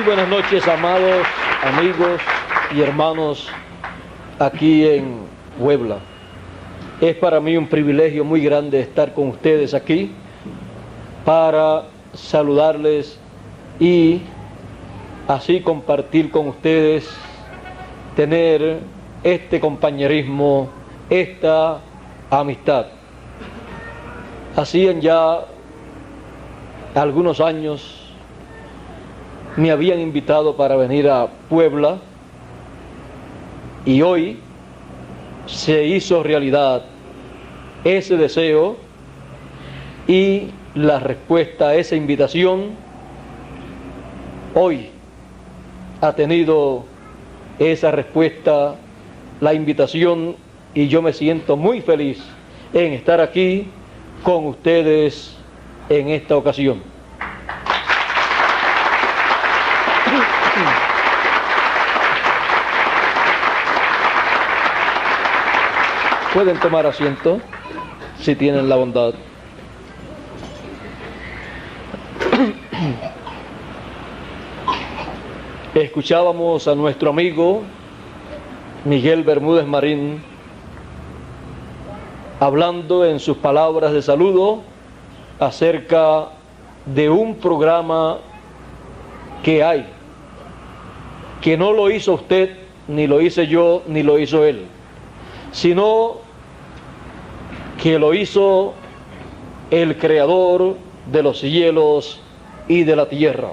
Muy buenas noches, amados amigos y hermanos aquí en Puebla. Es para mí un privilegio muy grande estar con ustedes aquí para saludarles y así compartir con ustedes, tener este compañerismo, esta amistad. Hacían ya algunos años me habían invitado para venir a Puebla y hoy se hizo realidad ese deseo y la respuesta a esa invitación hoy ha tenido esa respuesta, la invitación, y yo me siento muy feliz en estar aquí con ustedes en esta ocasión. Pueden tomar asiento si tienen la bondad. Escuchábamos a nuestro amigo Miguel Bermúdez Marín hablando en sus palabras de saludo acerca de un programa que hay, que no lo hizo usted, ni lo hice yo, ni lo hizo él, sino que lo hizo el Creador de los cielos y de la tierra.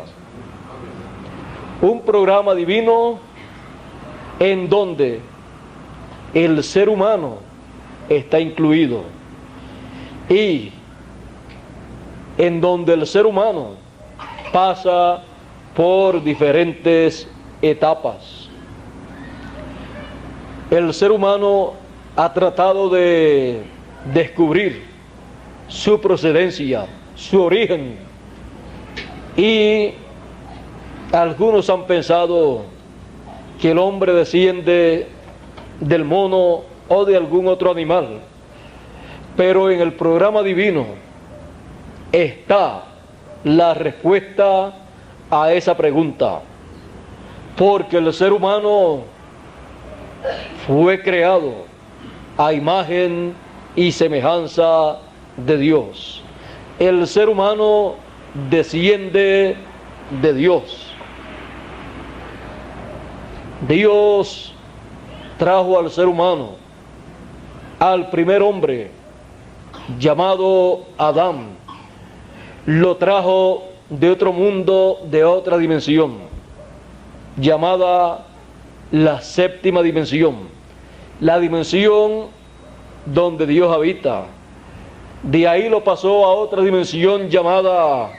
Un programa divino en donde el ser humano está incluido y en donde el ser humano pasa por diferentes etapas. El ser humano ha tratado de descubrir su procedencia, su origen, y algunos han pensado que el hombre desciende del mono o de algún otro animal, pero en el programa divino está la respuesta a esa pregunta, porque el ser humano fue creado a imagen y semejanza de Dios. El ser humano desciende de Dios. Dios trajo al ser humano, al primer hombre llamado Adán, lo trajo de otro mundo, de otra dimensión, llamada la séptima dimensión, la dimensión donde Dios habita. De ahí lo pasó a otra dimensión llamada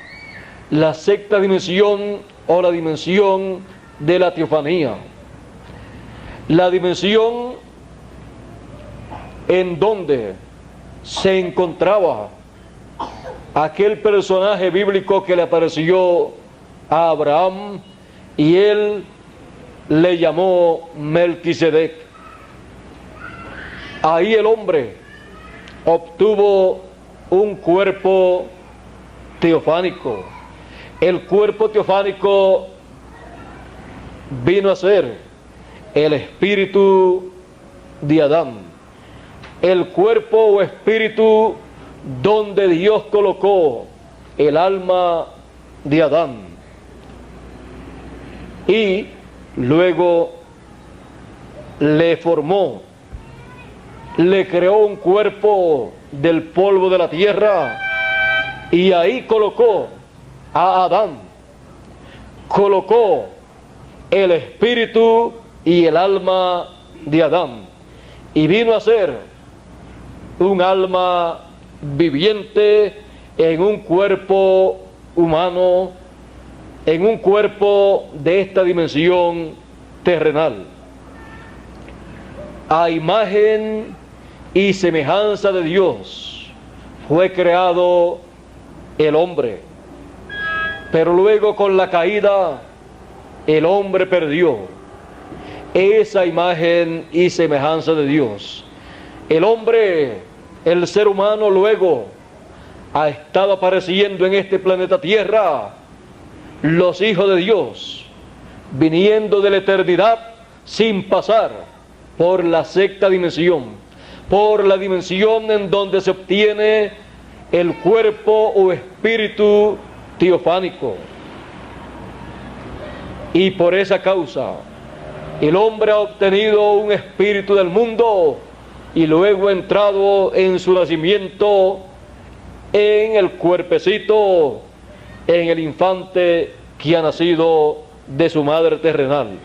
la sexta dimensión o la dimensión de la teofanía, la dimensión en donde se encontraba aquel personaje bíblico que le apareció a Abraham y él le llamó Melquisedec. Ahí el hombre obtuvo un cuerpo teofánico. El cuerpo teofánico vino a ser el espíritu de Adán, el cuerpo o espíritu donde Dios colocó el alma de Adán, y luego le formó, le creó un cuerpo del polvo de la tierra y ahí colocó a Adán, colocó el espíritu y el alma de Adán y vino a ser un alma viviente en un cuerpo humano, en un cuerpo de esta dimensión terrenal. A imagen y semejanza de Dios fue creado el hombre, pero luego con la caída el hombre perdió esa imagen y semejanza de Dios. El hombre, el ser humano, luego ha estado apareciendo en este planeta Tierra los hijos de Dios, viniendo de la eternidad sin pasar por la sexta dimensión, por la dimensión en donde se obtiene el cuerpo o espíritu teofánico. Y por esa causa el hombre ha obtenido un espíritu del mundo y luego ha entrado en su nacimiento en el cuerpecito, en el infante que ha nacido de su madre terrenal.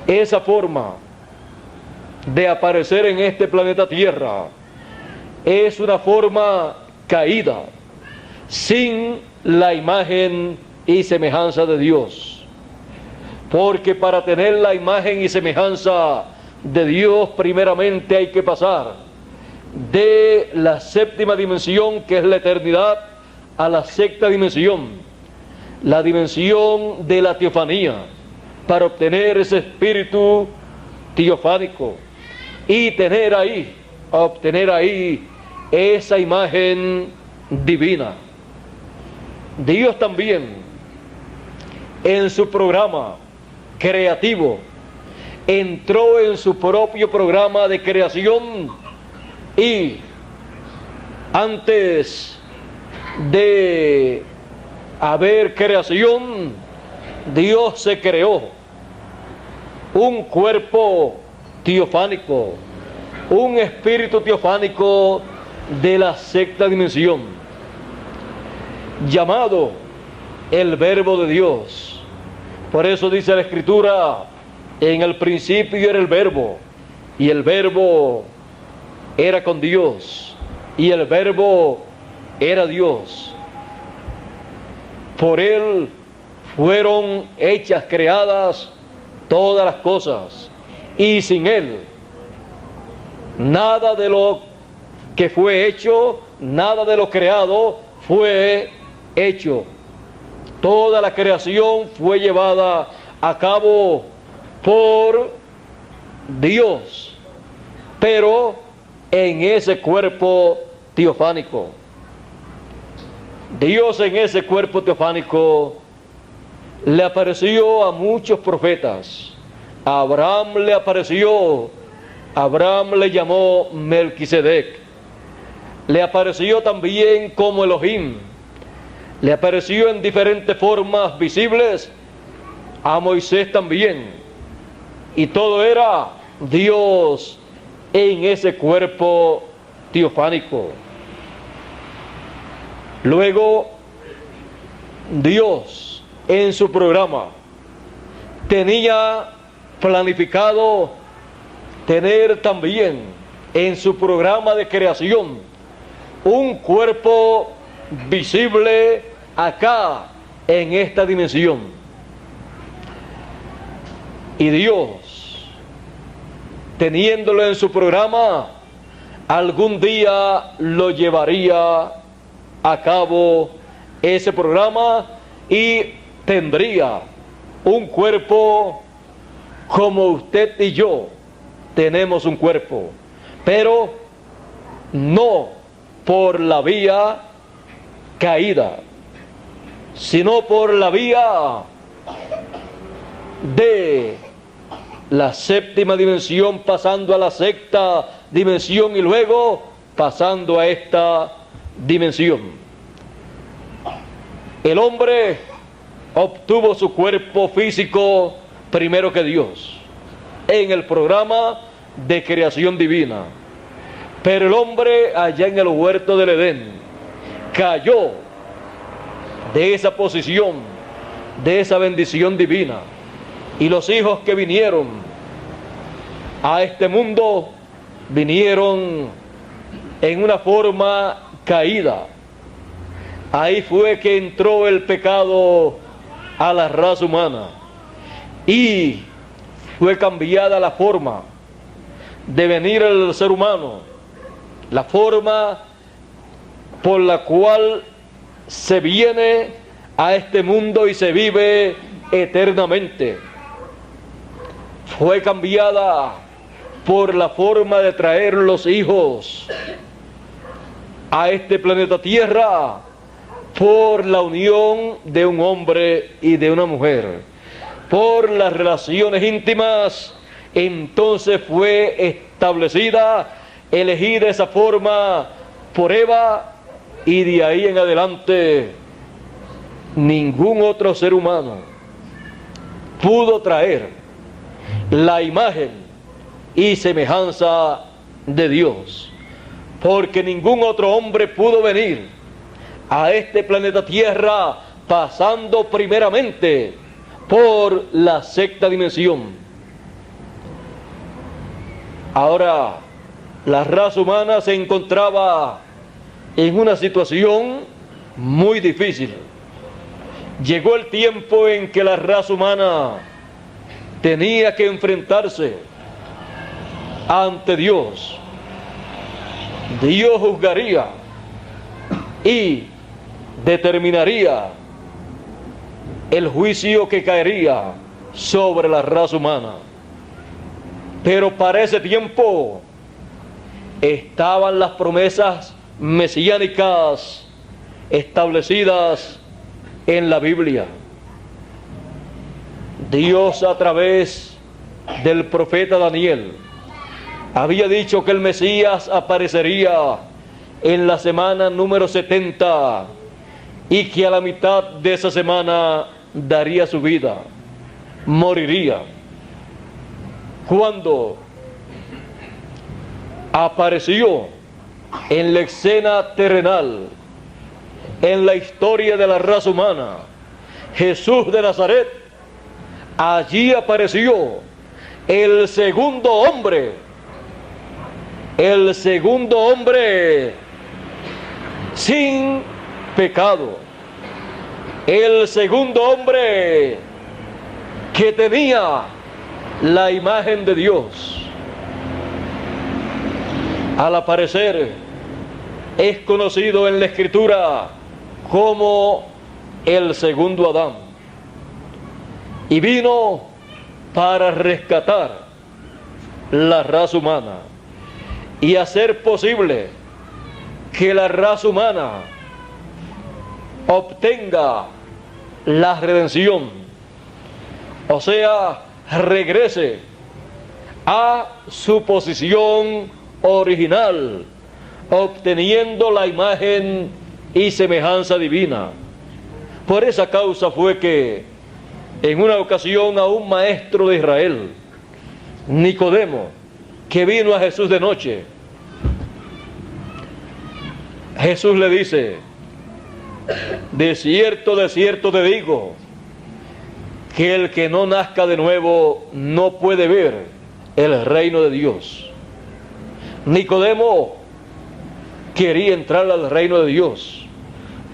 Esa forma de aparecer en este planeta Tierra es una forma caída, sin la imagen y semejanza de Dios. Porque para tener la imagen y semejanza de Dios, primeramente hay que pasar de la séptima dimensión, que es la eternidad, a la sexta dimensión, la dimensión de la teofanía, para obtener ese espíritu teofánico y obtener ahí esa imagen divina. Dios también, en su programa creativo, entró en su propio programa de creación, y antes de haber creación, Dios se creó un cuerpo teofánico, un espíritu teofánico de la sexta dimensión, llamado el Verbo de Dios. Por eso dice la Escritura: en el principio era el Verbo, y el Verbo era con Dios, y el Verbo era Dios. Por Él fueron hechas, creadas todas las cosas, y sin Él nada de lo que fue hecho, nada de lo creado fue hecho. Toda la creación fue llevada a cabo por Dios, pero en ese cuerpo teofánico. Dios en ese cuerpo teofánico le apareció a muchos profetas. A Abraham le apareció, Abraham le llamó Melquisedec. Le apareció también como Elohim. Le apareció en diferentes formas visibles a Moisés también. Y todo era Dios en ese cuerpo teofánico. Luego, Dios en su programa tenía planificado tener también en su programa de creación un cuerpo visible acá en esta dimensión. Y Dios, teniéndolo en su programa, algún día lo llevaría a cabo ese programa y tendría un cuerpo como usted y yo tenemos un cuerpo, pero no por la vía caída, sino por la vía de la séptima dimensión, pasando a la sexta dimensión y luego pasando a esta dimensión. El hombre obtuvo su cuerpo físico primero que Dios en el programa de creación divina, pero el hombre allá en el huerto del Edén cayó de esa posición, de esa bendición divina, y los hijos que vinieron a este mundo vinieron en una forma caída. Ahí fue que entró el pecado a la raza humana y fue cambiada la forma de venir el ser humano, la forma por la cual se viene a este mundo y se vive eternamente. Fue cambiada por la forma de traer los hijos a este planeta Tierra por la unión de un hombre y de una mujer, por las relaciones íntimas, entonces fue establecida, elegida esa forma por Eva, y de ahí en adelante ningún otro ser humano pudo traer la imagen y semejanza de Dios, porque ningún otro hombre pudo venir a este planeta Tierra pasando primeramente por la sexta dimensión. Ahora, la raza humana se encontraba en una situación muy difícil. Llegó el tiempo en que la raza humana tenía que enfrentarse ante Dios. Dios juzgaría y determinaría el juicio que caería sobre la raza humana. Pero para ese tiempo estaban las promesas mesiánicas establecidas en la Biblia. Dios, a través del profeta Daniel, había dicho que el Mesías aparecería en la semana número 70 y que a la mitad de esa semana daría su vida, moriría. Cuando apareció en la escena terrenal, en la historia de la raza humana, Jesús de Nazaret, allí apareció el segundo hombre sin pecado, el segundo hombre que tenía la imagen de Dios. Al aparecer, es conocido en la Escritura como el segundo Adán, y vino para rescatar la raza humana y hacer posible que la raza humana obtenga la redención, o sea, regrese a su posición original, obteniendo la imagen y semejanza divina. Por esa causa fue que en una ocasión a un maestro de Israel, Nicodemo, que vino a Jesús de noche, Jesús le dice: de cierto te digo, que el que no nazca de nuevo no puede ver el reino de Dios. Nicodemo quería entrar al reino de Dios,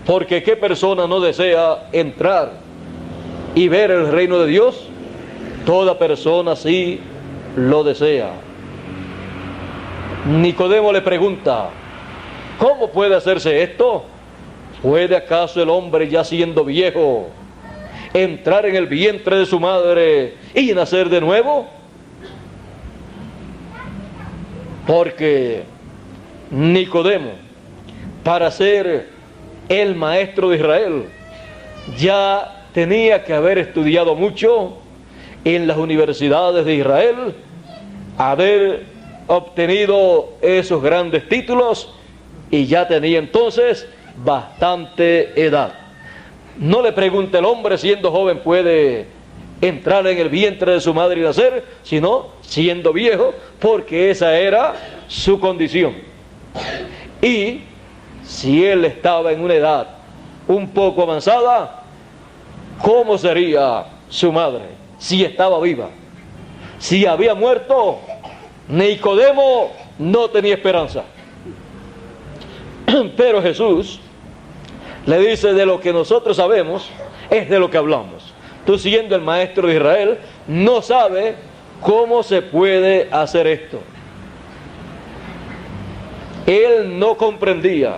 porque ¿qué persona no desea entrar y ver el reino de Dios? Toda persona sí lo desea. Nicodemo le pregunta: ¿cómo puede hacerse esto? ¿Puede acaso el hombre, ya siendo viejo, entrar en el vientre de su madre y nacer de nuevo? Porque Nicodemo, para ser el maestro de Israel, ya tenía que haber estudiado mucho en las universidades de Israel, haber obtenido esos grandes títulos, y ya tenía entonces bastante edad. No le pregunte: el hombre siendo joven puede entrar en el vientre de su madre y nacer, sino siendo viejo, porque esa era su condición. Y si él estaba en una edad un poco avanzada, ¿cómo sería su madre si estaba viva? Si había muerto, Nicodemo no tenía esperanza. Pero Jesús le dice: de lo que nosotros sabemos es de lo que hablamos. Tú, siendo el maestro de Israel, no sabes cómo se puede hacer esto. Él no comprendía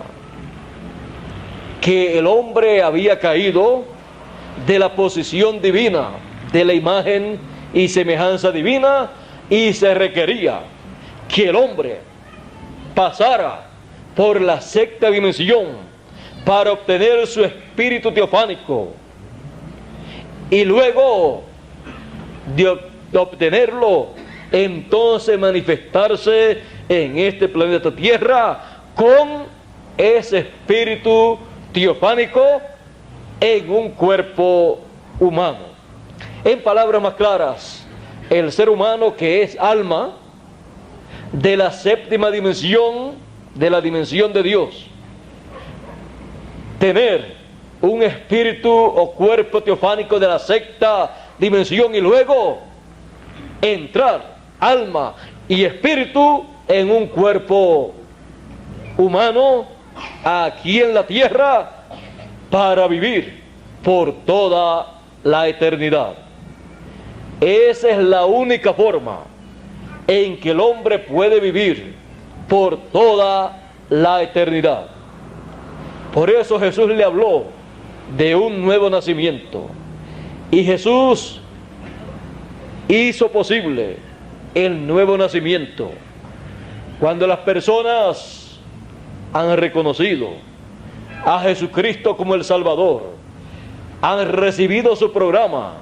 que el hombre había caído de la posición divina, de la imagen y semejanza divina, y se requería que el hombre pasara por la sexta dimensión para obtener su espíritu teofánico y luego de obtenerlo, entonces manifestarse en este planeta Tierra con ese espíritu teofánico en un cuerpo humano. En palabras más claras, el ser humano, que es alma de la séptima dimensión, de la dimensión de Dios, tener un espíritu o cuerpo teofánico de la sexta dimensión y luego entrar alma y espíritu en un cuerpo humano aquí en la tierra para vivir por toda la eternidad. Esa es la única forma en que el hombre puede vivir por toda la eternidad. Por eso Jesús le habló de un nuevo nacimiento. Y Jesús hizo posible el nuevo nacimiento cuando las personas han reconocido a Jesucristo como el Salvador, han recibido su programa,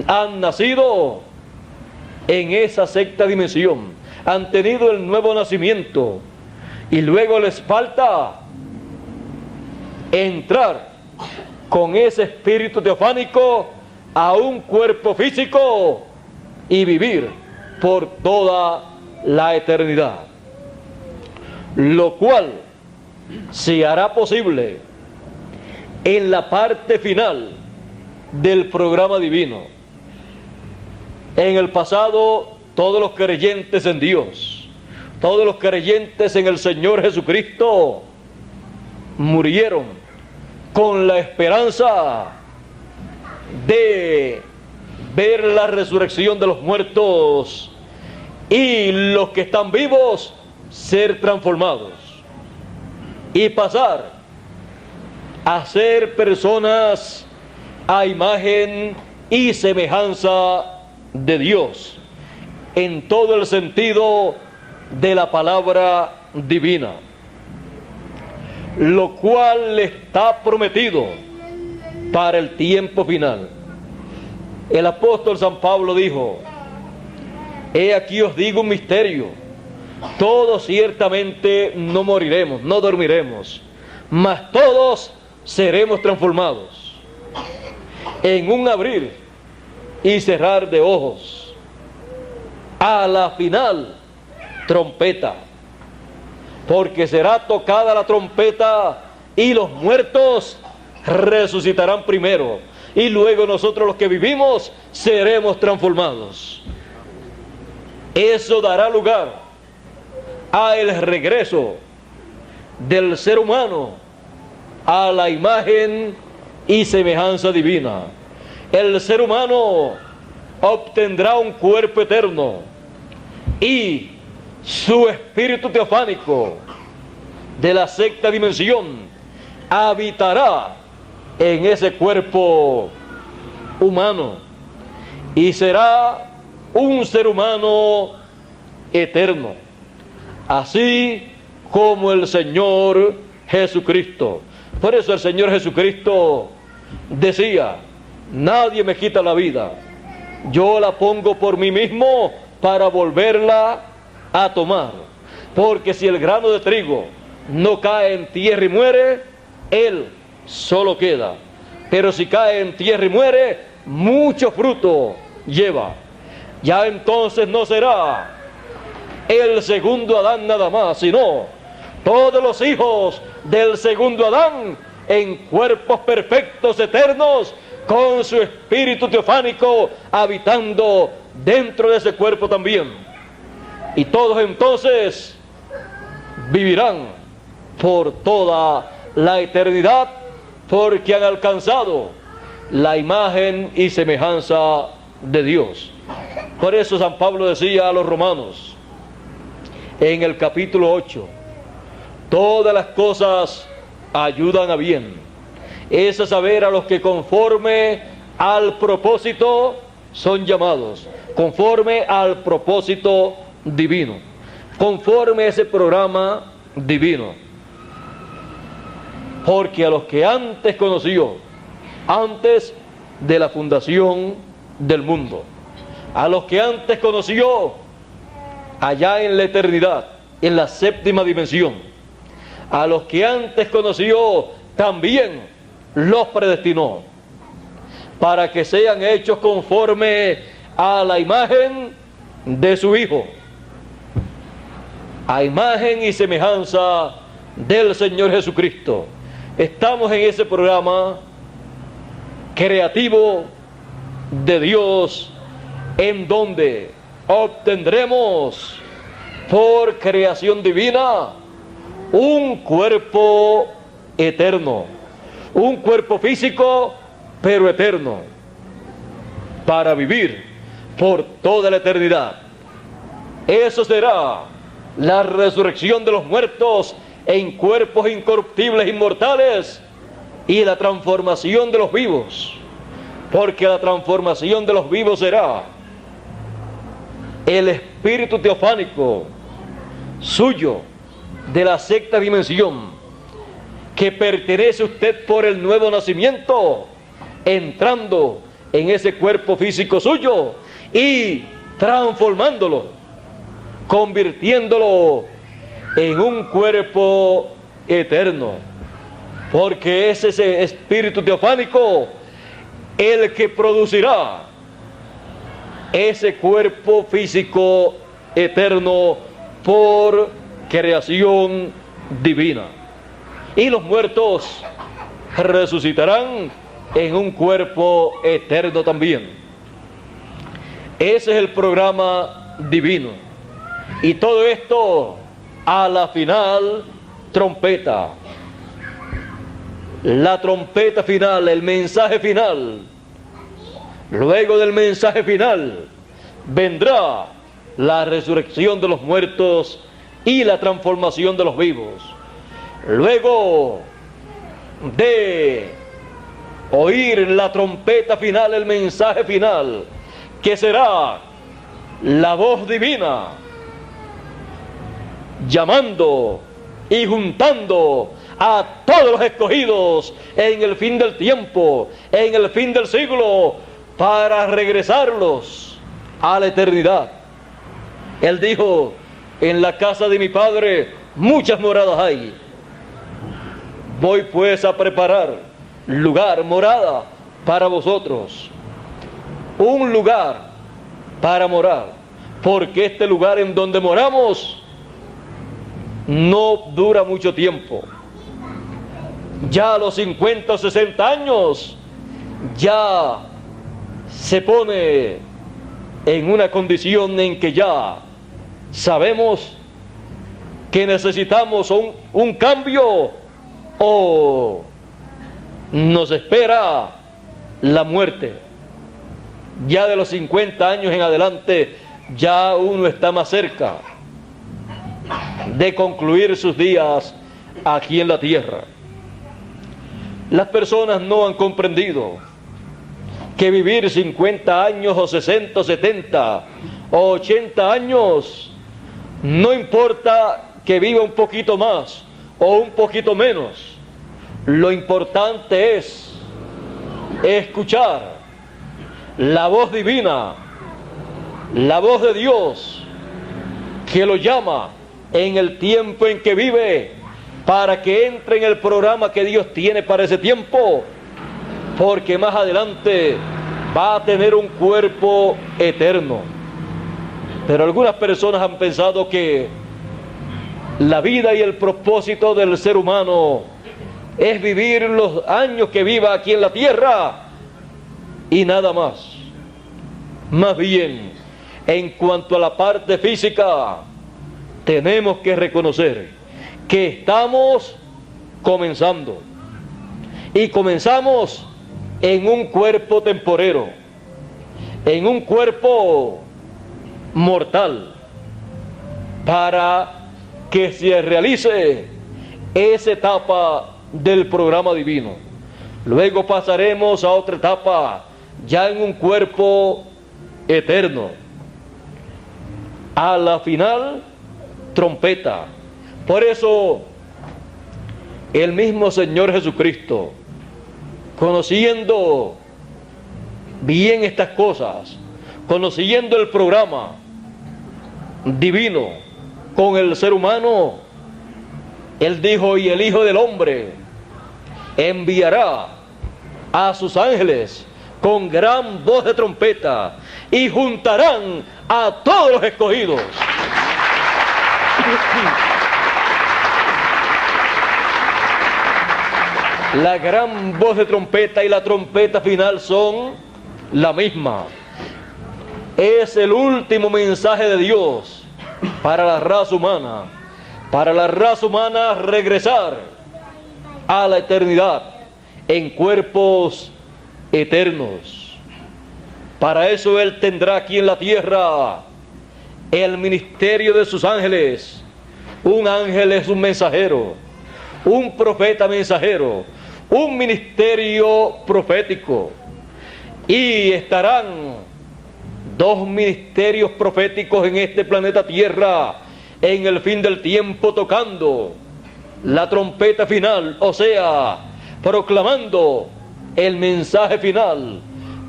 han nacido en esa sexta dimensión, han tenido el nuevo nacimiento y luego les falta entrar con ese espíritu teofánico a un cuerpo físico y vivir por toda la eternidad, lo cual se hará posible en la parte final del programa divino. En el pasado, todos los creyentes en Dios, todos los creyentes en el Señor Jesucristo murieron con la esperanza de ver la resurrección de los muertos y los que están vivos ser transformados y pasar a ser personas a imagen y semejanza de Dios en todo el sentido de la palabra divina, lo cual está prometido para el tiempo final. El apóstol San Pablo dijo: he aquí os digo un misterio, todos ciertamente no moriremos, no dormiremos, mas todos seremos transformados en un abrir y cerrar de ojos, a la final trompeta, porque será tocada la trompeta y los muertos resucitarán primero y luego nosotros los que vivimos seremos transformados. Eso dará lugar a el regreso del ser humano a la imagen y semejanza divina. El ser humano obtendrá un cuerpo eterno y su espíritu teofánico de la sexta dimensión habitará en ese cuerpo humano y será un ser humano eterno, así como el Señor Jesucristo. Por eso el Señor Jesucristo decía: nadie me quita la vida, yo la pongo por mí mismo para volverla a tomar, porque si el grano de trigo no cae en tierra y muere, él solo queda, pero si cae en tierra y muere, mucho fruto lleva. Ya entonces no será el segundo Adán nada más, sino todos los hijos del segundo Adán en cuerpos perfectos eternos, con su espíritu teofánico habitando dentro de ese cuerpo también. Y todos entonces vivirán por toda la eternidad, porque han alcanzado la imagen y semejanza de Dios. Por eso San Pablo decía a los romanos en el capítulo 8: todas las cosas ayudan a bien. Es a saber, a los que conforme al propósito son llamados, conforme al propósito divino, conforme a ese programa divino. Porque a los que antes conoció, antes de la fundación del mundo, a los que antes conoció allá en la eternidad, en la séptima dimensión, a los que antes conoció también los predestinó para que sean hechos conforme a la imagen de su Hijo, a imagen y semejanza del Señor Jesucristo. Estamos en ese programa creativo de Dios, en donde obtendremos por creación divina un cuerpo eterno, un cuerpo físico pero eterno, para vivir por toda la eternidad. Eso será la resurrección de los muertos en cuerpos incorruptibles, inmortales, y la transformación de los vivos, porque la transformación de los vivos será el espíritu teofánico suyo de la sexta dimensión, que pertenece a usted por el nuevo nacimiento, entrando en ese cuerpo físico suyo y transformándolo, convirtiéndolo en un cuerpo eterno, porque es ese espíritu teofánico el que producirá ese cuerpo físico eterno por creación divina. Y los muertos resucitarán en un cuerpo eterno también. Ese es el programa divino. Y todo esto a la final trompeta. La trompeta final, el mensaje final. Luego del mensaje final vendrá la resurrección de los muertos y la transformación de los vivos. Luego de oír la trompeta final, el mensaje final, que será la voz divina llamando y juntando a todos los escogidos en el fin del tiempo, en el fin del siglo, para regresarlos a la eternidad. Él dijo: en la casa de mi Padre muchas moradas hay. Voy pues a preparar lugar, morada para vosotros, un lugar para morar, porque este lugar en donde moramos no dura mucho tiempo. Ya a los 50 o 60 años ya se pone en una condición en que ya sabemos que necesitamos un cambio, o nos espera la muerte. Ya de los 50 años en adelante ya uno está más cerca de concluir sus días aquí en la tierra. Las personas no han comprendido que vivir 50 años o 60 o 70 o 80 años, no importa que viva un poquito más o un poquito menos. Lo importante es escuchar la voz divina, la voz de Dios, que lo llama en el tiempo en que vive, para que entre en el programa que Dios tiene para ese tiempo, porque más adelante va a tener un cuerpo eterno. Pero algunas personas han pensado que la vida y el propósito del ser humano es vivir los años que viva aquí en la tierra y nada más. Más bien, en cuanto a la parte física, tenemos que reconocer que estamos comenzando, y comenzamos en un cuerpo temporero, en un cuerpo mortal, para que se realice esa etapa del programa divino. Luego pasaremos a otra etapa, ya en un cuerpo eterno. A la final, trompeta. Por eso el mismo Señor Jesucristo, conociendo bien estas cosas, conociendo el programa divino con el ser humano, Él dijo: y el Hijo del Hombre enviará a sus ángeles con gran voz de trompeta y juntarán a todos los escogidos. La gran voz de trompeta y la trompeta final son la misma. Es el último mensaje de Dios para la raza humana. Para la raza humana regresar a la eternidad en cuerpos eternos. Para eso Él tendrá aquí en la tierra el ministerio de sus ángeles. Un ángel es un mensajero, un profeta mensajero, un ministerio profético. Y estarán dos ministerios proféticos en este planeta Tierra en el fin del tiempo, tocando la trompeta final, o sea, proclamando el mensaje final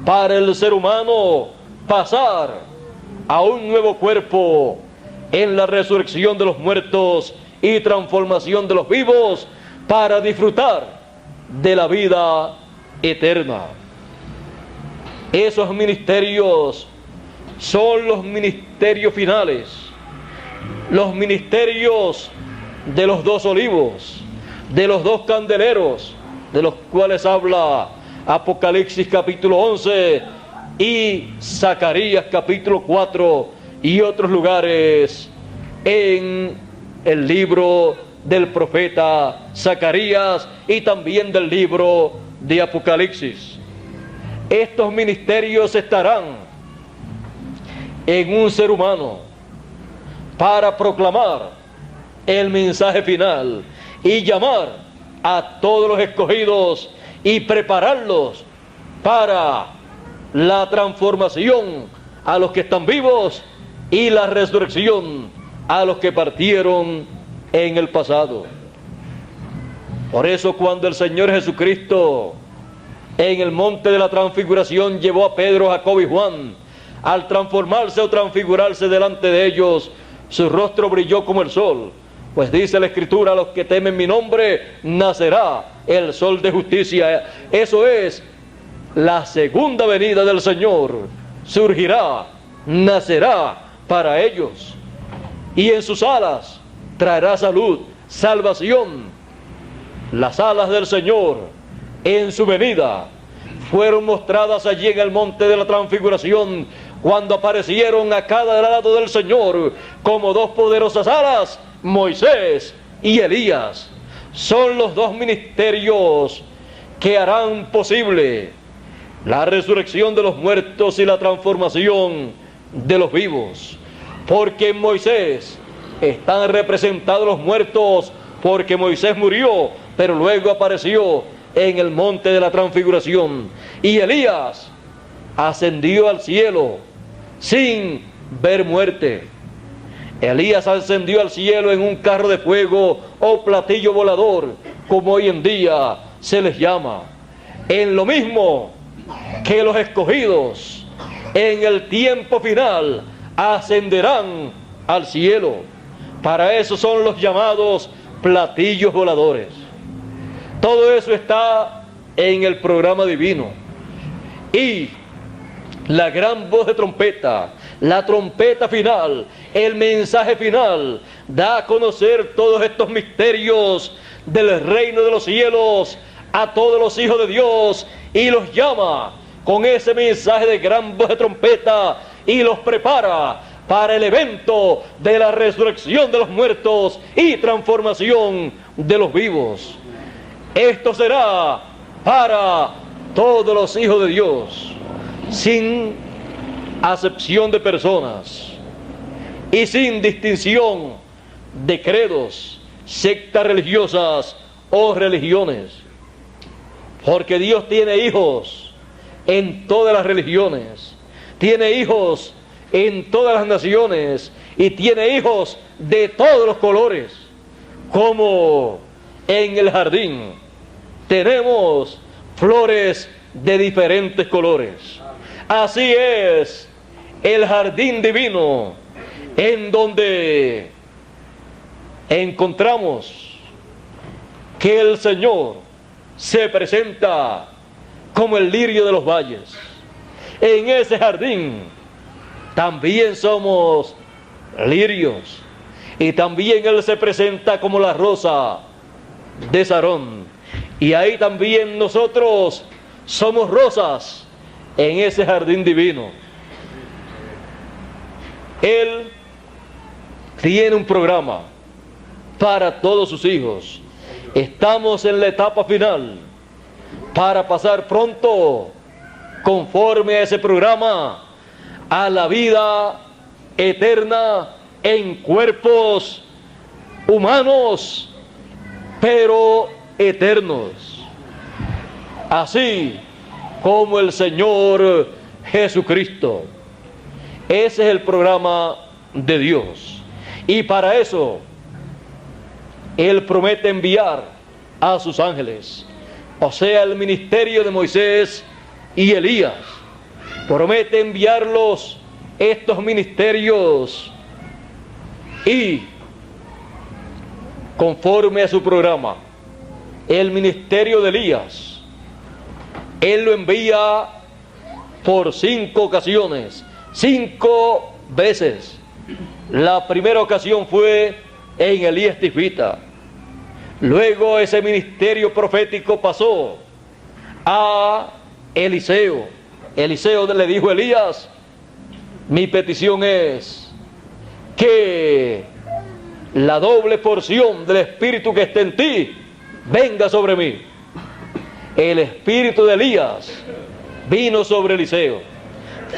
para el ser humano pasar a un nuevo cuerpo en la resurrección de los muertos y transformación de los vivos para disfrutar de la vida eterna. Esos ministerios son los ministerios finales, los ministerios de los dos olivos, de los dos candeleros, de los cuales habla Apocalipsis capítulo 11 y Zacarías capítulo 4 y otros lugares en el libro del profeta Zacarías y también del libro de Apocalipsis. Estos ministerios estarán en un ser humano para proclamar el mensaje final y llamar a todos los escogidos y prepararlos para la transformación a los que están vivos y la resurrección a los que partieron en el pasado. Por eso, cuando el Señor Jesucristo en el monte de la transfiguración llevó a Pedro, Jacobo y Juan, al transformarse o transfigurarse delante de ellos, su rostro brilló como el sol, pues dice la Escritura: a los que temen mi nombre nacerá el sol de justicia. Eso es la segunda venida del Señor. Surgirá, nacerá para ellos, y en sus alas traerá salud, salvación. Las alas del Señor en su venida fueron mostradas allí en el monte de la transfiguración, cuando aparecieron a cada lado del Señor como dos poderosas alas, Moisés y Elías. Son los dos ministerios que harán posible la resurrección de los muertos y la transformación de los vivos. Porque en Moisés están representados los muertos, porque Moisés murió, pero luego apareció en el monte de la transfiguración. Y Elías ascendió al cielo sin ver muerte. Elías ascendió al cielo en un carro de fuego o platillo volador, como hoy en día se les llama. En lo mismo que los escogidos en el tiempo final ascenderán al cielo. Para eso son los llamados platillos voladores. Todo eso está en el programa divino. Y la gran voz de trompeta, la trompeta final, el mensaje final, da a conocer todos estos misterios del reino de los cielos a todos los hijos de Dios, y los llama con ese mensaje de gran voz de trompeta y los prepara para el evento de la resurrección de los muertos y transformación de los vivos. Esto será para todos los hijos de Dios, sin acepción de personas y sin distinción de credos, sectas religiosas o religiones. Porque Dios tiene hijos en todas las religiones, tiene hijos en todas las naciones y tiene hijos de todos los colores, como en el jardín tenemos flores de diferentes colores. Así es el jardín divino, en donde encontramos que el Señor se presenta como el lirio de los valles. En ese jardín también somos lirios, y también Él se presenta como la rosa de Sarón, y ahí también nosotros somos rosas en ese jardín divino. Él tiene un programa para todos sus hijos. Estamos en la etapa final para pasar pronto, conforme a ese programa, a la vida eterna en cuerpos humanos, pero eternos, así como el Señor Jesucristo. Ese es el programa de Dios, y para eso Él promete enviar a sus ángeles, o sea, el ministerio de Moisés y Elías. Promete enviarlos, estos ministerios, y conforme a su programa, el ministerio de Elías, Él lo envía por 5 ocasiones, 5 veces. La primera ocasión fue en Elías Tisbita. Luego ese ministerio profético pasó a Eliseo. Eliseo le dijo a Elías: mi petición es que la doble porción del Espíritu que está en ti venga sobre mí. El Espíritu de Elías vino sobre Eliseo.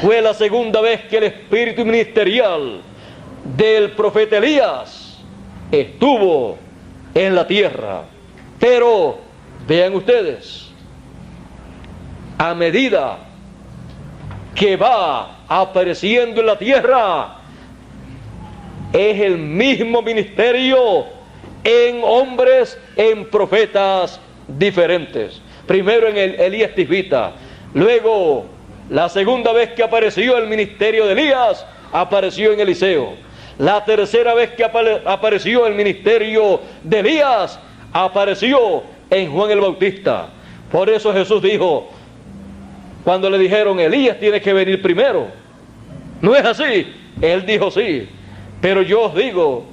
Fue la segunda vez que el Espíritu ministerial del profeta Elías estuvo en la tierra. Pero vean ustedes, a medida que va apareciendo en la tierra, es el mismo ministerio en hombres, en profetas diferentes. Primero en el Elías Tisbita, luego la segunda vez que apareció el ministerio de Elías, apareció en Eliseo. La tercera vez que apareció el ministerio de Elías, apareció en Juan el Bautista. Por eso Jesús dijo, cuando le dijeron: Elías tiene que venir primero, ¿no es así? Él dijo: sí, pero yo os digo,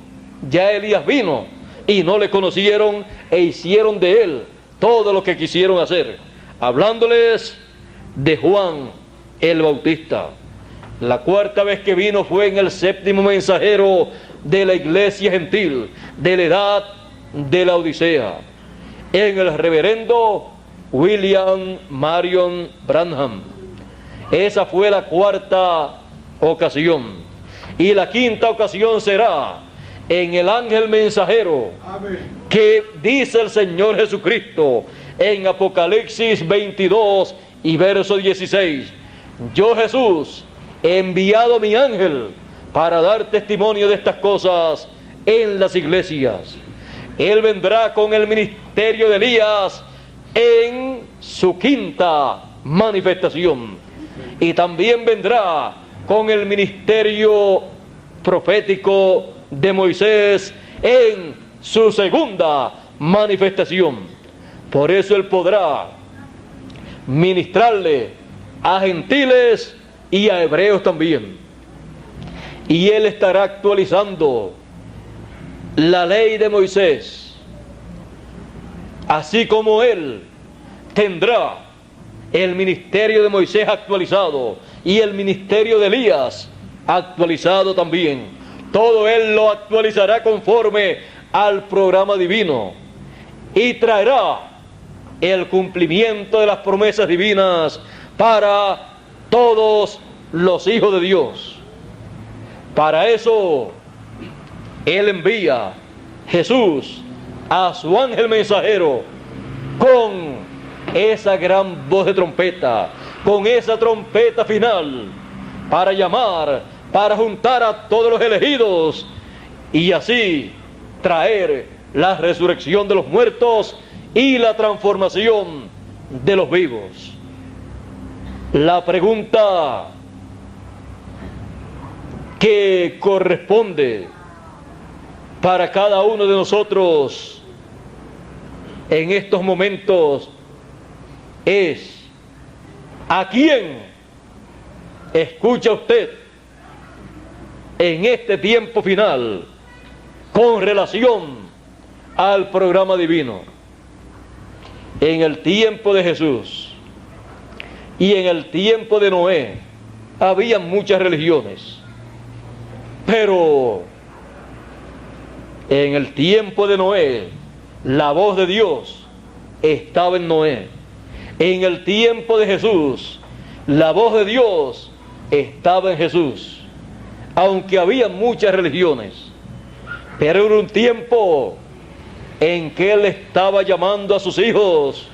ya Elías vino y no le conocieron e hicieron de él todo lo que quisieron hacer, hablándoles de Juan el Bautista. La cuarta vez que vino fue en el 7º mensajero de la iglesia gentil de la edad de la Odisea, en el reverendo William Marion Branham. Esa fue la cuarta ocasión. Y la quinta ocasión será en el ángel mensajero. Amén. Que dice el Señor Jesucristo en Apocalipsis 22 y verso 16: yo, Jesús, he enviado mi ángel para dar testimonio de estas cosas en las iglesias. Él vendrá con el ministerio de Elías en su quinta manifestación, y también vendrá con el ministerio profético de Moisés en su segunda manifestación. Por eso Él podrá ministrarle a gentiles y a hebreos también. Y Él estará actualizando la ley de Moisés, así como Él tendrá el ministerio de Moisés actualizado y el ministerio de Elías actualizado también. Todo Él lo actualizará conforme al programa divino y traerá el cumplimiento de las promesas divinas para todos los hijos de Dios. Para eso Él envía, Jesús, a su ángel mensajero con esa gran voz de trompeta, con esa trompeta final, para llamar, para juntar a todos los elegidos y así traer la resurrección de los muertos y la transformación de los vivos. La pregunta que corresponde para cada uno de nosotros en estos momentos es: ¿a quién escucha usted en este tiempo final con relación al programa divino? En el tiempo de Jesús y en el tiempo de Noé había muchas religiones, pero en el tiempo de Noé la voz de Dios estaba en Noé. En el tiempo de Jesús la voz de Dios estaba en Jesús. Aunque había muchas religiones, pero era un tiempo en que Él estaba llamando a sus hijos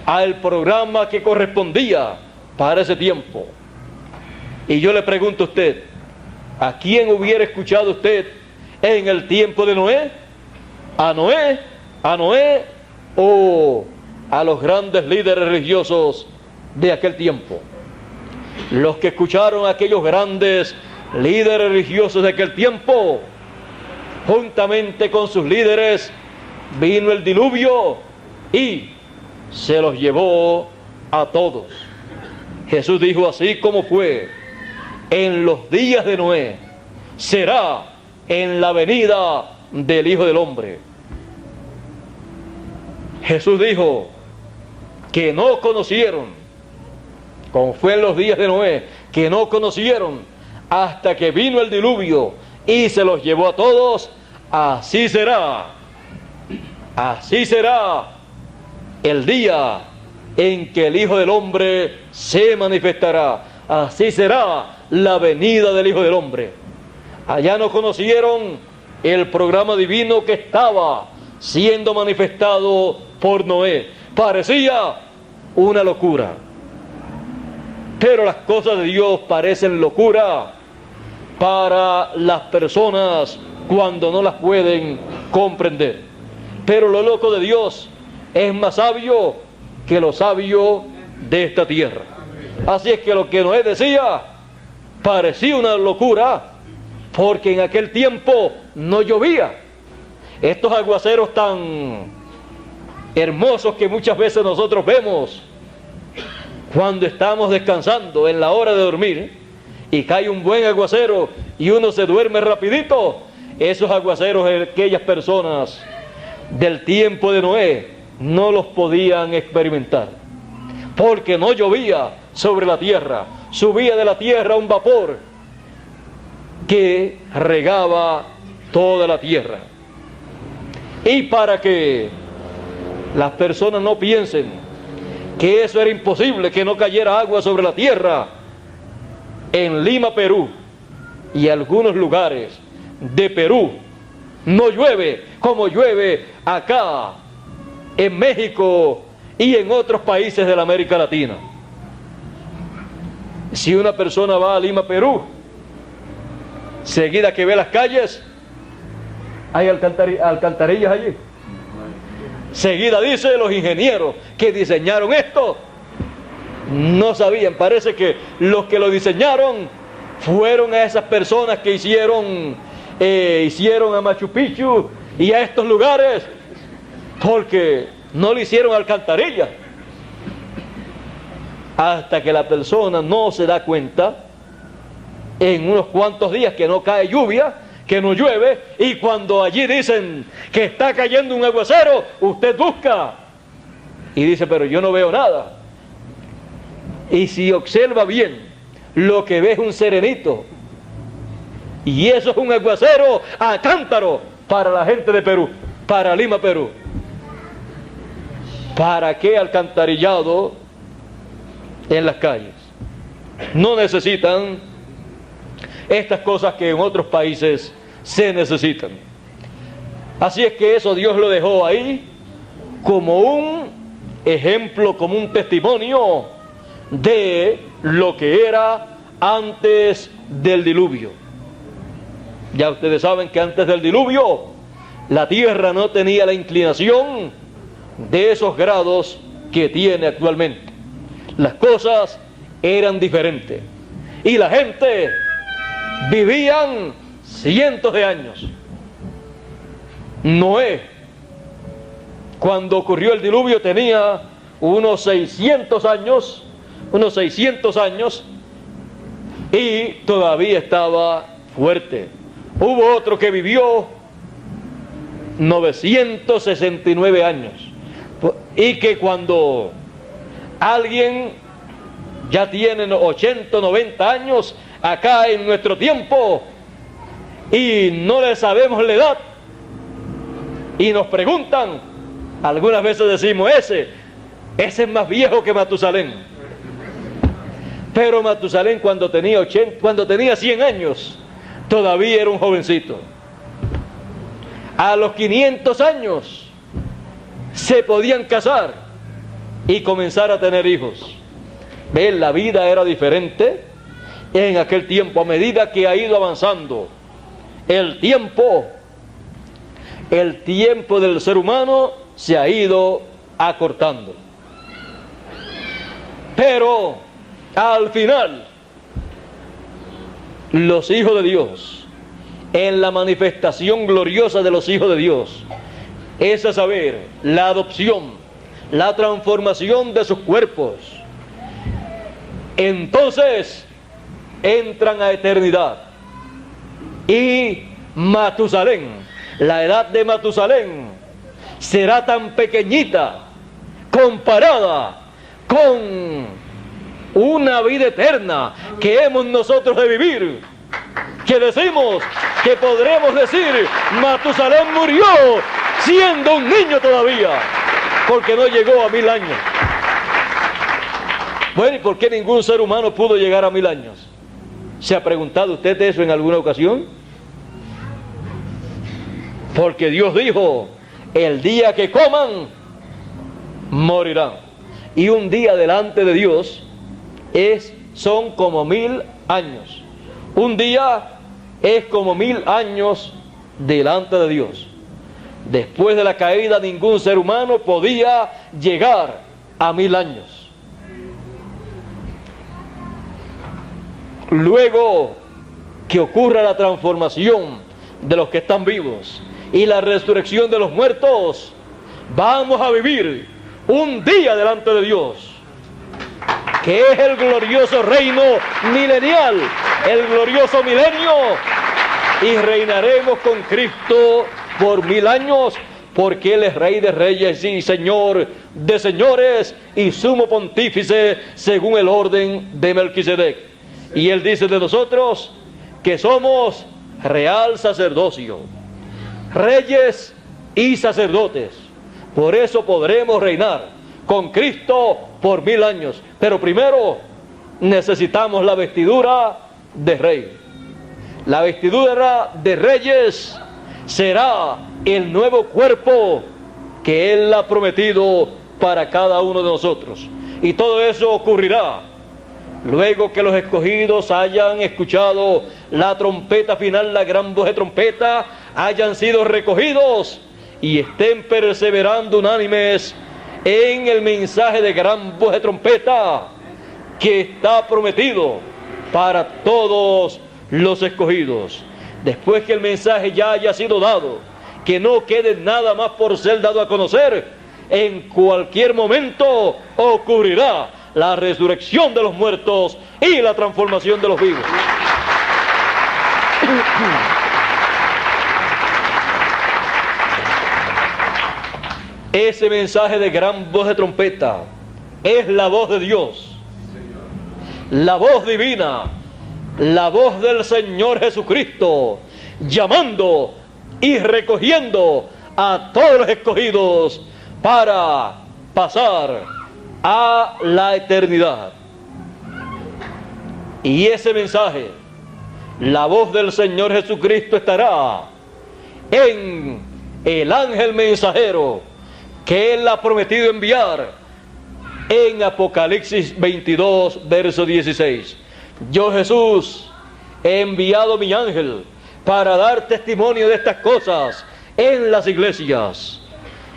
al programa que correspondía para ese tiempo. Y yo le pregunto a usted, ¿a quién hubiera escuchado usted en el tiempo de Noé? ¿A Noé? ¿A Noé? ¿O a los grandes líderes religiosos de aquel tiempo? Los que escucharon a aquellos grandes líderes religiosos de aquel tiempo, juntamente con sus líderes, vino el diluvio y se los llevó a todos. Jesús dijo: así como fue en los días de Noé, será en la venida del Hijo del Hombre. Jesús dijo que no conocieron, como fue en los días de Noé, que no conocieron hasta que vino el diluvio y se los llevó a todos. Así será el día en que el Hijo del Hombre se manifestará. Así será la venida del Hijo del Hombre. Allá no conocieron el programa divino que estaba siendo manifestado por Noé. Parecía una locura, pero las cosas de Dios parecen locura para las personas cuando no las pueden comprender. Pero lo loco de Dios es más sabio que lo sabio de esta tierra. Así es que lo que Noé decía parecía una locura, porque en aquel tiempo no llovía. Estos aguaceros tan hermosos que muchas veces nosotros vemos cuando estamos descansando en la hora de dormir y cae un buen aguacero y uno se duerme rapidito, esos aguaceros aquellas personas del tiempo de Noé no los podían experimentar, porque no llovía sobre la tierra, subía de la tierra un vapor que regaba toda la tierra. Y para que las personas no piensen que eso era imposible, que no cayera agua sobre la tierra, en Lima, Perú, y algunos lugares de Perú, no llueve como llueve acá en México y en otros países de la América Latina. Si una persona va a Lima, Perú, seguida que ve las calles, hay alcantarillas allí. Seguida dice, los ingenieros que diseñaron esto no sabían. Parece que los que lo diseñaron fueron a esas personas que hicieron a Machu Picchu y a estos lugares, porque no le hicieron alcantarillas. Hasta que la persona no se da cuenta en unos cuantos días que no cae lluvia, que no llueve, y cuando allí dicen que está cayendo un aguacero, usted busca y dice, pero yo no veo nada. Y si observa bien, lo que ve es un serenito, y eso es un aguacero a cántaro para la gente de Perú, para Lima, Perú. ¿Para qué alcantarillado en las calles? No necesitan estas cosas que en otros países se necesitan. Así es que eso Dios lo dejó ahí como un ejemplo, como un testimonio de lo que era antes del diluvio. Ya ustedes saben que antes del diluvio la tierra no tenía la inclinación de esos grados que tiene actualmente. Las cosas eran diferentes y la gente vivían cientos de años. Noé, cuando ocurrió el diluvio, tenía unos 600 años y todavía estaba fuerte. Hubo otro que vivió 969 años y que cuando alguien ya tiene 80, 90 años acá en nuestro tiempo y no le sabemos la edad y nos preguntan, algunas veces decimos, ese es más viejo que Matusalén. Pero Matusalén cuando tenía 100 años todavía era un jovencito. A los 500 años se podían casar y comenzar a tener hijos. ¿Ven? La vida era diferente en aquel tiempo. A medida que ha ido avanzando el tiempo del ser humano se ha ido acortando. Pero al final, los hijos de Dios, en la manifestación gloriosa de los hijos de Dios, es a saber, la adopción, la transformación de sus cuerpos, entonces entran a eternidad. Y Matusalén, la edad de Matusalén, será tan pequeñita comparada con una vida eterna que hemos nosotros de vivir, que decimos que podremos decir, Matusalén murió siendo un niño todavía, porque no llegó a 1000 años. Bueno, ¿y por qué ningún ser humano pudo llegar a 1000 años? ¿Se ha preguntado usted eso en alguna ocasión? Porque Dios dijo, el día que coman, morirán. Y un día delante de Dios son como 1000 años. Un día es como 1000 años delante de Dios. Después de la caída, ningún ser humano podía llegar a 1000 años. Luego que ocurra la transformación de los que están vivos y la resurrección de los muertos, vamos a vivir un día delante de Dios, que es el glorioso reino milenial, el glorioso milenio, y reinaremos con Cristo por 1000 años, porque Él es Rey de reyes y Señor de señores y sumo pontífice según el orden de Melquisedec. Y Él dice de nosotros que somos real sacerdocio, reyes y sacerdotes. Por eso podremos reinar con Cristo por 1000 años. Pero primero necesitamos la vestidura de rey. La vestidura de reyes será el nuevo cuerpo que Él ha prometido para cada uno de nosotros. Y todo eso ocurrirá luego que los escogidos hayan escuchado la trompeta final, la gran voz de trompeta, hayan sido recogidos y estén perseverando unánimes en el mensaje de gran voz de trompeta que está prometido para todos los escogidos. Después que el mensaje ya haya sido dado, que no quede nada más por ser dado a conocer, en cualquier momento ocurrirá la resurrección de los muertos y la transformación de los vivos. Ese mensaje de gran voz de trompeta es la voz de Dios, la voz divina, la voz del Señor Jesucristo, llamando y recogiendo a todos los escogidos para pasar a la eternidad. Y ese mensaje, la voz del Señor Jesucristo, estará en el ángel mensajero que Él ha prometido enviar en Apocalipsis 22, verso 16. Yo, Jesús, he enviado mi ángel para dar testimonio de estas cosas en las iglesias.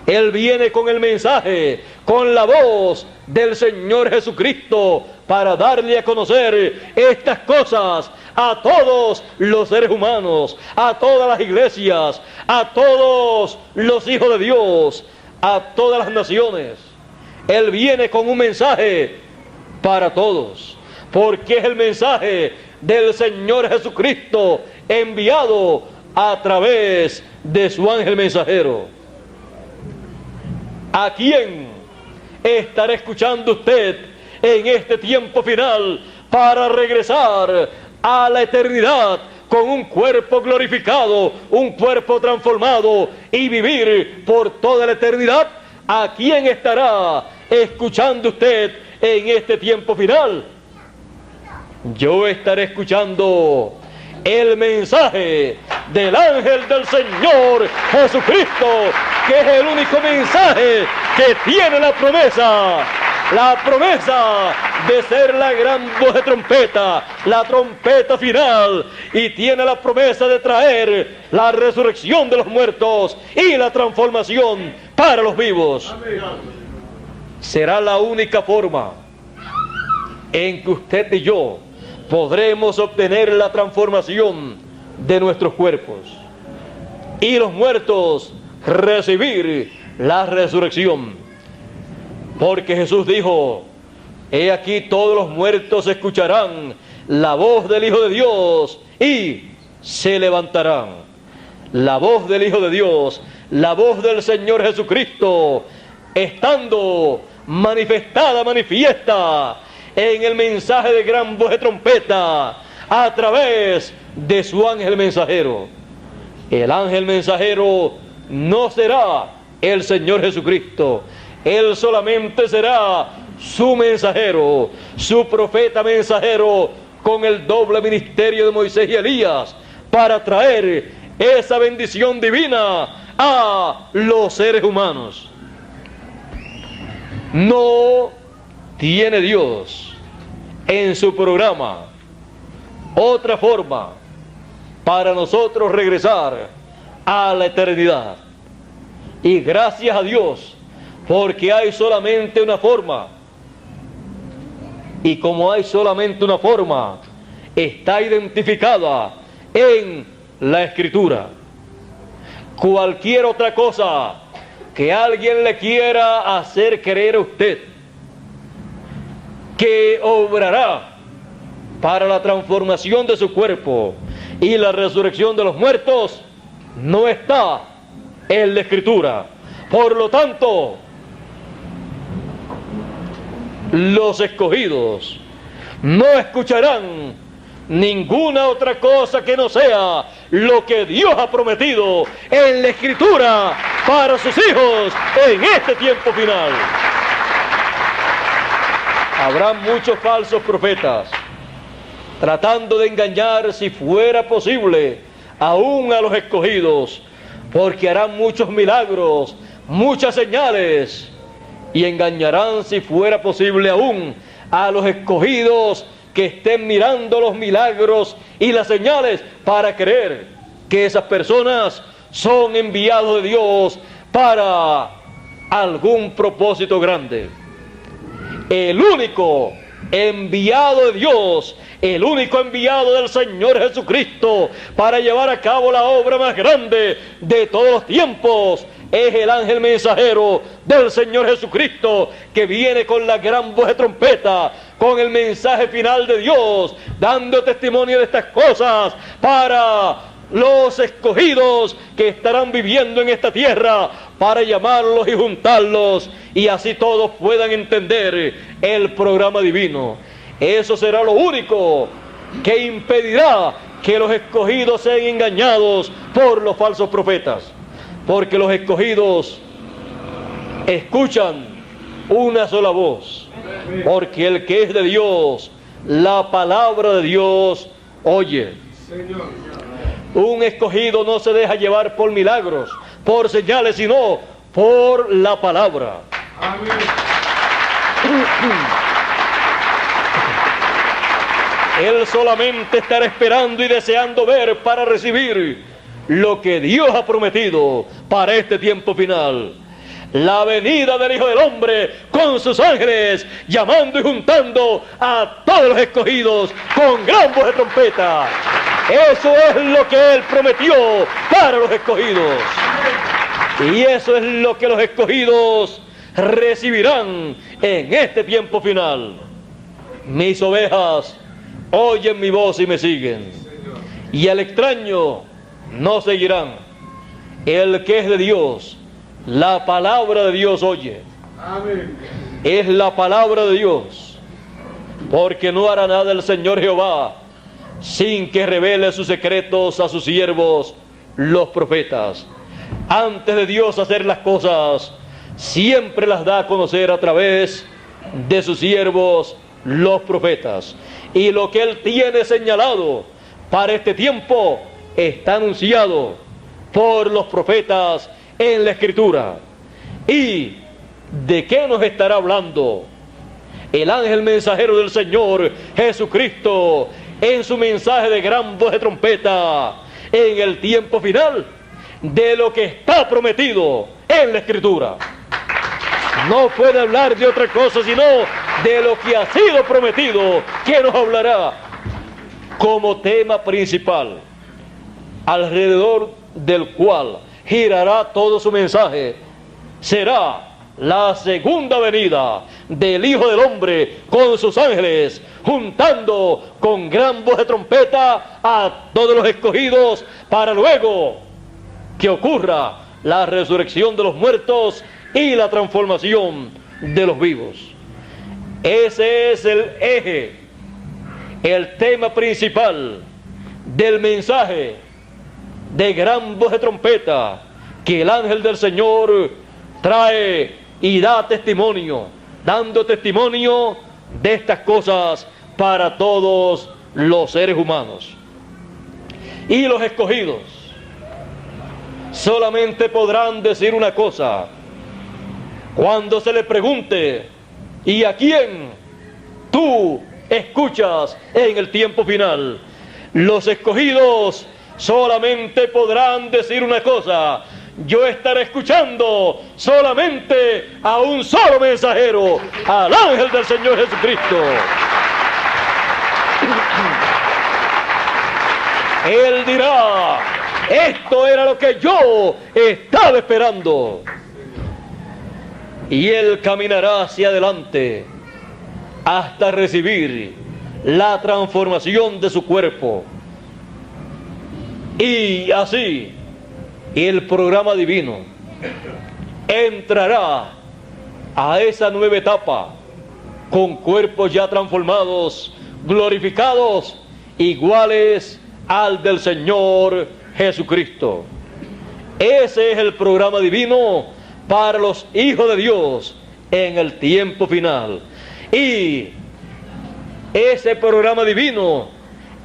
Él viene con el mensaje, con la voz del Señor Jesucristo, para darle a conocer estas cosas a todos los seres humanos, a todas las iglesias, a todos los hijos de Dios, a todas las naciones. Él viene con un mensaje para todos, porque es el mensaje del Señor Jesucristo enviado a través de su ángel mensajero. ¿A quién estará escuchando usted en este tiempo final para regresar a la eternidad con un cuerpo glorificado, un cuerpo transformado y vivir por toda la eternidad? ¿A quién estará escuchando usted en este tiempo final? Yo estaré escuchando el mensaje del ángel del Señor Jesucristo, que es el único mensaje que tiene la promesa de ser la gran voz de trompeta, la trompeta final, y tiene la promesa de traer la resurrección de los muertos y la transformación para los vivos. Será la única forma en que usted y yo podremos obtener la transformación de nuestros cuerpos y los muertos recibir la resurrección. Porque Jesús dijo: he aquí todos los muertos escucharán la voz del Hijo de Dios y se levantarán. La voz del Hijo de Dios, la voz del Señor Jesucristo, estando manifiesta en el mensaje de gran voz de trompeta a través de su ángel mensajero. El ángel mensajero no será el Señor Jesucristo, Él solamente será su mensajero, su profeta mensajero, con el doble ministerio de Moisés y Elías, para traer esa bendición divina a los seres humanos. No tiene Dios en su programa otra forma para nosotros regresar a la eternidad. Y gracias a Dios, porque hay solamente una forma. Y como hay solamente una forma, está identificada en la Escritura. Cualquier otra cosa que alguien le quiera hacer creer a usted que obrará para la transformación de su cuerpo y la resurrección de los muertos, no está en la Escritura. Por lo tanto, los escogidos no escucharán ninguna otra cosa que no sea lo que Dios ha prometido en la Escritura para sus hijos en este tiempo final. Habrá muchos falsos profetas tratando de engañar, si fuera posible, aún a los escogidos, porque harán muchos milagros, muchas señales, y engañarán, si fuera posible, aún a los escogidos que estén mirando los milagros y las señales para creer que esas personas son enviados de Dios para algún propósito grande. El único enviado de Dios, el único enviado del Señor Jesucristo para llevar a cabo la obra más grande de todos los tiempos, es el ángel mensajero del Señor Jesucristo, que viene con la gran voz de trompeta, con el mensaje final de Dios, dando testimonio de estas cosas para los escogidos que estarán viviendo en esta tierra, para llamarlos y juntarlos, y así todos puedan entender el programa divino. Eso será lo único que impedirá que los escogidos sean engañados por los falsos profetas, porque los escogidos escuchan una sola voz, porque el que es de Dios, la palabra de Dios oye. Un escogido no se deja llevar por milagros, por señales, sino por la palabra. Amén. Él solamente estará esperando y deseando ver para recibir lo que Dios ha prometido para este tiempo final. La venida del Hijo del Hombre con sus ángeles, llamando y juntando a todos los escogidos con gran voz de trompeta. Eso es lo que Él prometió para los escogidos. Y eso es lo que los escogidos recibirán en este tiempo final. Mis ovejas oyen mi voz y me siguen, y al extraño no seguirán. El que es de Dios, la palabra de Dios oye. Amén. Es la palabra de Dios, porque no hará nada el Señor Jehová sin que revele sus secretos a sus siervos, los profetas. Antes de Dios hacer las cosas, siempre las da a conocer a través de sus siervos, los profetas. Y lo que Él tiene señalado para este tiempo está anunciado por los profetas en la Escritura. ¿Y de qué nos estará hablando el ángel mensajero del Señor Jesucristo en su mensaje de gran voz de trompeta en el tiempo final? De lo que está prometido en la Escritura. No puede hablar de otra cosa sino de lo que ha sido prometido, que nos hablará como tema principal, alrededor del cual girará todo su mensaje. Será la segunda venida del Hijo del Hombre con sus ángeles, juntando con gran voz de trompeta a todos los escogidos, para luego que ocurra la resurrección de los muertos y la transformación de los vivos. Ese es el eje, el tema principal del mensaje de gran voz de trompeta que el ángel del Señor trae y da testimonio, dando testimonio de estas cosas para todos los seres humanos. Y los escogidos solamente podrán decir una cosa cuando se les pregunte: ¿y a quién tú escuchas en el tiempo final? Los escogidos solamente podrán decir una cosa: yo estaré escuchando solamente a un solo mensajero, al ángel del Señor Jesucristo. Él dirá: esto era lo que yo estaba esperando. Y Él caminará hacia adelante hasta recibir la transformación de su cuerpo. Y así el programa divino entrará a esa nueva etapa con cuerpos ya transformados, glorificados, iguales al del Señor Jesucristo. Ese es el programa divino para los hijos de Dios en el tiempo final. Y ese programa divino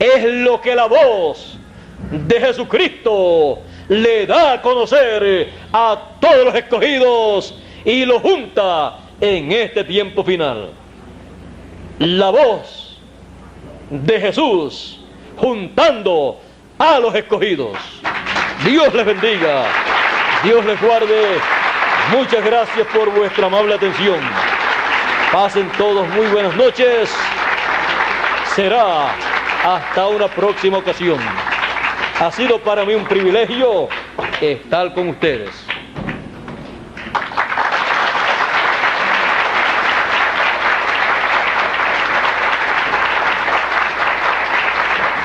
es lo que la voz de Jesucristo le da a conocer a todos los escogidos y lo junta en este tiempo final. La voz de Jesús juntando a los escogidos. Dios les bendiga, Dios les guarde. Muchas gracias por vuestra amable atención. Pasen todos muy buenas noches. Será hasta una próxima ocasión. Ha sido para mí un privilegio estar con ustedes.